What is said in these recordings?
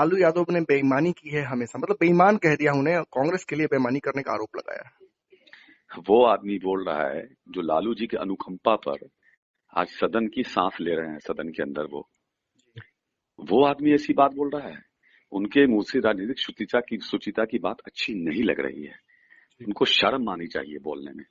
लालू यादव ने बेईमानी की है हमेशा, मतलब बेईमान कह दिया उन्हें, कांग्रेस के लिए बेईमानी करने का आरोप लगाया है। वो आदमी बोल रहा है जो लालू जी के अनुकंपा पर आज सदन की सांस ले रहे हैं, सदन के अंदर वो आदमी ऐसी बात बोल रहा है। उनके मुंह से राजनीतिक सुचिता की बात अच्छी नहीं लग रही है। उनको शर्म आनी चाहिए बोलने में।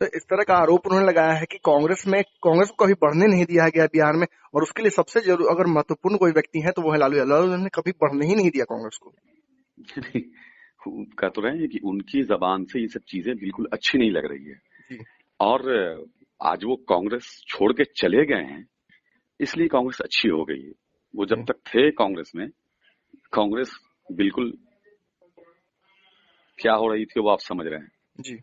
तो इस तरह का आरोप उन्होंने लगाया है कि कांग्रेस को कभी बढ़ने नहीं दिया गया बिहार में, और उसके लिए सबसे जरूर अगर महत्वपूर्ण कोई व्यक्ति है तो वो है लालू यादव। लालू ने कभी बढ़ने ही नहीं दिया कांग्रेस को। कह तो रहे हैं कि उनकी जबान से ये सब चीजें बिल्कुल अच्छी नहीं लग रही है। जी। और आज वो कांग्रेस छोड़ के चले गए हैं, इसलिए कांग्रेस अच्छी हो गई है। वो जब तक थे कांग्रेस में, कांग्रेस बिल्कुल क्या हो रही थी वो आप समझ रहे हैं। जी।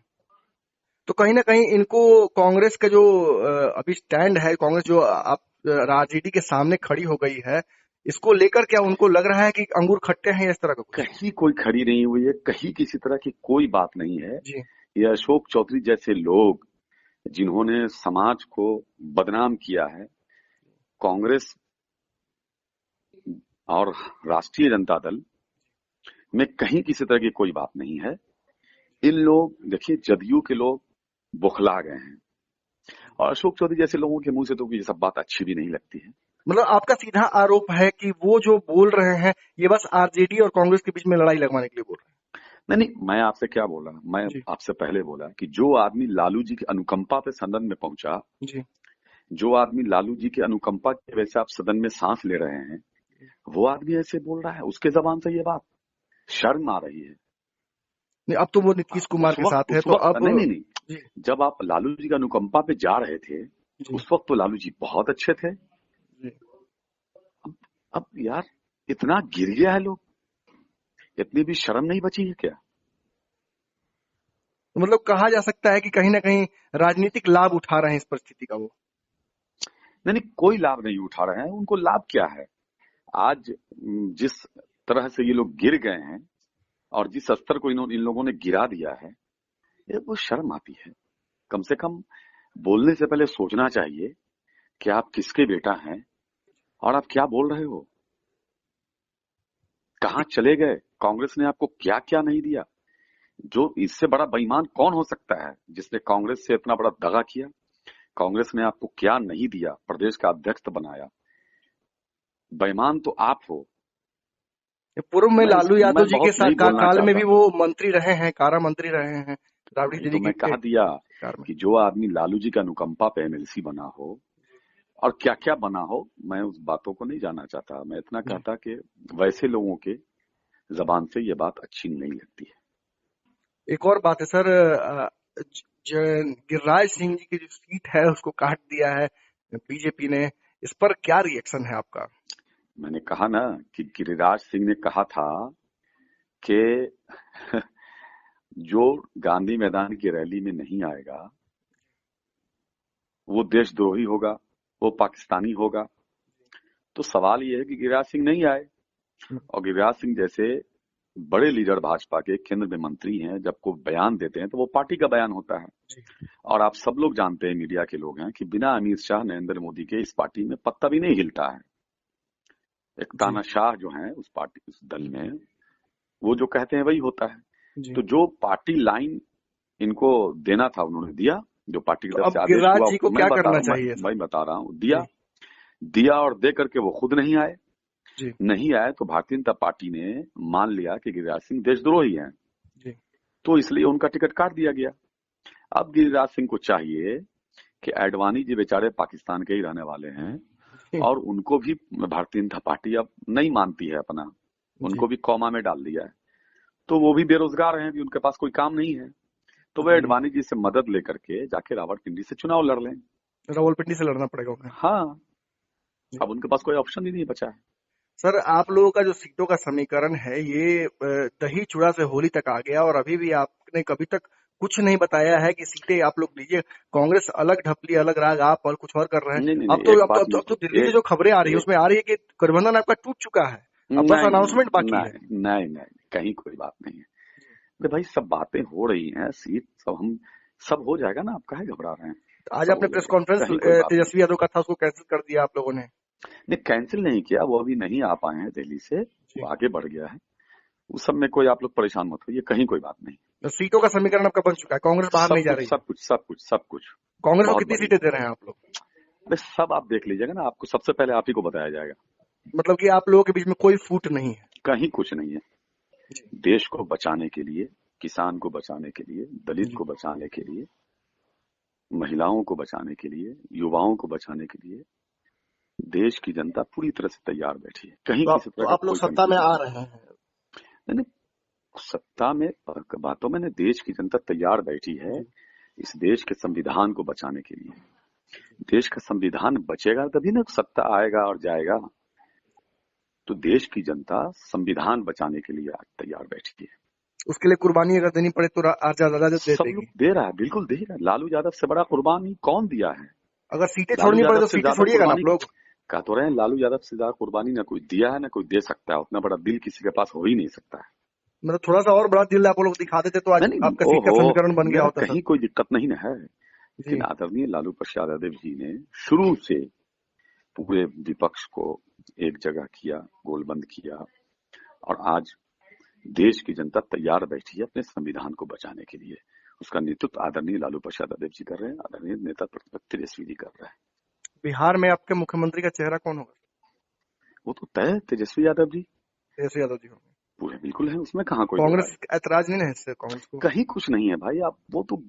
तो कहीं ना कहीं इनको कांग्रेस का जो अभी स्टैंड है, कांग्रेस जो आप राजनीति के सामने खड़ी हो गई है, इसको लेकर क्या उनको लग रहा है कि अंगूर खट्टे हैं या इस तरह का कुछ? कहीं कोई खड़ी नहीं हुई है, कहीं किसी तरह की कोई बात नहीं है। जी। ये अशोक चौधरी जैसे लोग जिन्होंने समाज को बदनाम किया है, कांग्रेस और राष्ट्रीय जनता दल में कहीं किसी तरह की कोई बात नहीं है। इन लोग देखिए, जदयू के लोग बौखला गए हैं, और अशोक चौधरी जैसे लोगों के मुंह से तो ये सब बात अच्छी भी नहीं लगती है। मतलब आपका सीधा आरोप है कि वो जो बोल रहे हैं ये बस आरजेडी और कांग्रेस के बीच में लड़ाई लगवाने के लिए बोल रहे हैं। नहीं, मैं आपसे क्या बोला, मैं आपसे पहले बोला कि जो आदमी लालू जी की अनुकंपा पे सदन में पहुंचा, जी। जो आदमी लालू जी की अनुकंपा की वजह से आप सदन में सांस ले रहे हैं, वो आदमी ऐसे बोल रहा है, उसके जबान से ये बात शर्म आ रही है। नहीं, अब तो वो नीतीश कुमार के साथ है, तो अब नहीं, जब आप लालू जी का अनुकंपा पे जा रहे थे उस वक्त तो लालू जी बहुत अच्छे थे। अब यार इतना गिर गया है लोग, इतनी भी शर्म नहीं बची है क्या? तो मतलब कहा जा सकता है कि कहीं ना कहीं राजनीतिक लाभ उठा रहे हैं इस परिस्थिति का वो। नहीं, कोई लाभ नहीं उठा रहे हैं। उनको लाभ क्या है? आज जिस तरह से ये लोग गिर गए हैं और जिस स्तर को इन लोगों ने गिरा दिया है, ये वो शर्म आती है। कम से कम बोलने से पहले सोचना चाहिए कि आप किसके बेटा हैं और आप क्या बोल रहे हो। कहाँ चले गए? कांग्रेस ने आपको क्या क्या नहीं दिया? जो इससे बड़ा बेईमान कौन हो सकता है जिसने कांग्रेस से इतना बड़ा दगा किया? कांग्रेस ने आपको क्या नहीं दिया? प्रदेश का अध्यक्ष बनाया। बेईमान तो आप हो। पूर्व में लालू यादव जी के साथ काल में भी वो मंत्री रहे हैं, कारा मंत्री रहे हैं राबड़ी दीदी। तो मैं कह दिया कि जो आदमी लालू जी का अनुकंपा पे एमएलसी बना हो और क्या क्या बना हो, मैं उस बातों को नहीं जाना चाहता। मैं इतना कहता कि वैसे लोगों के जबान से ये बात अच्छी नहीं लगती है। एक और बात है सर, गिरिराज सिंह जी की जो सीट है उसको काट दिया है बीजेपी ने, इस पर क्या रिएक्शन है आपका? मैंने कहा ना कि गिरिराज सिंह ने कहा था कि जो गांधी मैदान की रैली में नहीं आएगा वो देशद्रोही होगा, वो पाकिस्तानी होगा। तो सवाल ये है कि गिरिराज सिंह नहीं आए, और गिरिराज सिंह जैसे बड़े लीडर भाजपा के केंद्र में मंत्री हैं, जब को बयान देते हैं तो वो पार्टी का बयान होता है। और आप सब लोग जानते हैं, मीडिया के लोग हैं, कि बिना अमित शाह नरेंद्र मोदी के इस पार्टी में पत्ता भी नहीं हिलता है। एक तानाशाह जो है उस पार्टी, उस दल में, वो जो कहते हैं वही होता है। तो जो पार्टी लाइन इनको देना था उन्होंने दिया, जो पार्टी की तरफ से आदेश हुआ। जी को क्या करना चाहिए? मैं बता रहा हूँ, दिया और दे करके वो खुद नहीं आए। नहीं आए तो भारतीय जनता पार्टी ने मान लिया कि गिरिराज सिंह देशद्रोही हैं, तो इसलिए उनका टिकट काट दिया गया। अब गिरिराज सिंह को चाहिए कि आडवाणी जी बेचारे पाकिस्तान के ही रहने वाले हैं और उनको भी भारतीय जनता पार्टी अब नहीं मानती है अपना, उनको भी कौमा में डाल दिया है। तो वो भी बेरोजगार हैं, भी उनके पास कोई काम नहीं है, तो वे आडवाणी जी से मदद लेकर के जाके रावलपिंडी से चुनाव लड़ लें। रावलपिंडी से लड़ना पड़ेगा उन्हें। हाँ, अब उनके पास कोई ऑप्शन ही नहीं बचा है। सर, आप लोगों का जो सीटों का समीकरण है ये दही चूड़ा से होली तक आ गया और अभी भी आपने कभी तक कुछ नहीं बताया है कि सीटें आप लोग लीजिए। कांग्रेस अलग ढपली, अलग राग, आप और कुछ और कर रहे हैं। अब तो दिल्ली से जो खबरें आ रही है उसमें आ रही है कि गठबंधन आपका टूट चुका है, अब बस अनाउंसमेंट बाकी है। नहीं, कहीं कोई बात नहीं है। तो भाई सब बातें हो रही हैं, सीट सब हो जाएगा ना, आप काहे घबरा रहे हैं? आज आपने प्रेस कॉन्फ्रेंस तेजस्वी यादव का था, उसको कैंसिल कर दिया आप लोगों ने। नहीं, कैंसिल नहीं किया, वो अभी नहीं आ पाए हैं दिल्ली से, जी। वो आगे बढ़ गया है। उस सब में कोई आप लोग परेशान मत होइए, कहीं कोई बात नहीं। तो सीटों का समीकरण आपका बन चुका है, कांग्रेस बाहर नहीं सब जा कुछ रही है। सब कुछ सब कुछ सब कुछ कांग्रेस को बहुत कितनी बढ़िया। सीटें दे रहे हैं आप लोग? अरे सब आप देख लीजिएगा ना, आपको सबसे पहले आप ही को बताया जाएगा। मतलब कि आप लोगों के बीच में कोई फूट नहीं है? कहीं कुछ नहीं है। जी। देश को बचाने के लिए, किसान को बचाने के लिए, दलित जी। को बचाने के लिए, महिलाओं को बचाने के लिए, युवाओं को बचाने के लिए देश की जनता पूरी तरह से तैयार बैठी है। कहीं किसी तो तरह का आप लोग कोई सत्ता में कंफ्यूजन आ नहीं। रहे हैं? नहीं नहीं, सत्ता में बातों में देश की जनता तैयार बैठी है जी। इस देश के संविधान को बचाने के लिए। देश का संविधान बचेगा तभी ना सत्ता आएगा और जाएगा। तो देश की जनता संविधान बचाने के लिए आज तैयार बैठी है। उसके लिए कुर्बानी अगर देनी पड़े तो राजा दे सब लोग देगी? दे रहा है, बिल्कुल दे रहा है। लालू यादव से बड़ा कुर्बानी कौन दिया है? अगर सीटें लालू छोड़नी पड़े यादव तो से सीटें ज्यादा छोड़िएगा ना आप कुर्बानी लोग? कह तो रहे हैं, लालू यादव से ज्यादा कुर्बानी ना कोई दिया है ना कोई दे सकता है। उतना बड़ा दिल किसी के पास हो ही नहीं सकता है। मतलब थोड़ा सा और बड़ा दिल आप लोग दिखा देते तो आज नहीं नहीं, आपका सीट का ओहो, समीकरण बन गया मेरा होता सर। कहीं कोई दिक्कत नहीं है। जी। लेकिन आदरणीय लालू प्रसाद यादव जी ने शुरू से पूरे विपक्ष को एक जगह किया, गोलबंद किया, और आज देश की जनता तैयार बैठी है अपने संविधान को बचाने के लिए। उसका नेतृत्व आदरणीय लालू प्रसाद यादव जी कर रहे हैं, आदरणीय नेता प्रतिपक्ष तेजस्वी जी कर रहे हैं। बिहार में आपके मुख्यमंत्री का चेहरा कौन होगा? वो तो तय है, तेजस्वी यादव जी तेजस्वी यादव जी होंगे? पूरे बिल्कुल है, उसमें कहाँ कोई दो राय कांग्रेस है। ऐतराज नहीं है इससे कांग्रेस को? कहीं कुछ नहीं है भाई। आप वो तो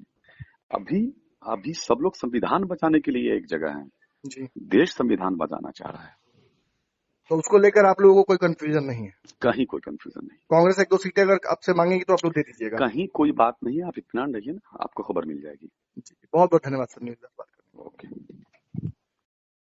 अभी अभी सब लोग संविधान बचाने के लिए एक जगह है। जी। देश संविधान बचाना चाह रहा है। तो उसको लेकर आप लोगों को कोई कंफ्यूजन नहीं है? कहीं कोई कंफ्यूजन नहीं। कांग्रेस एक दो सीटें अगर आपसे मांगेगी तो आप लोग दे दीजिएगा? कहीं कोई बात नहीं है, आप इत्मीनान रहिए ना, आपको खबर मिल जाएगी। जी, बहुत बहुत धन्यवाद सर न्यूज़ बात करने के लिए। ओके।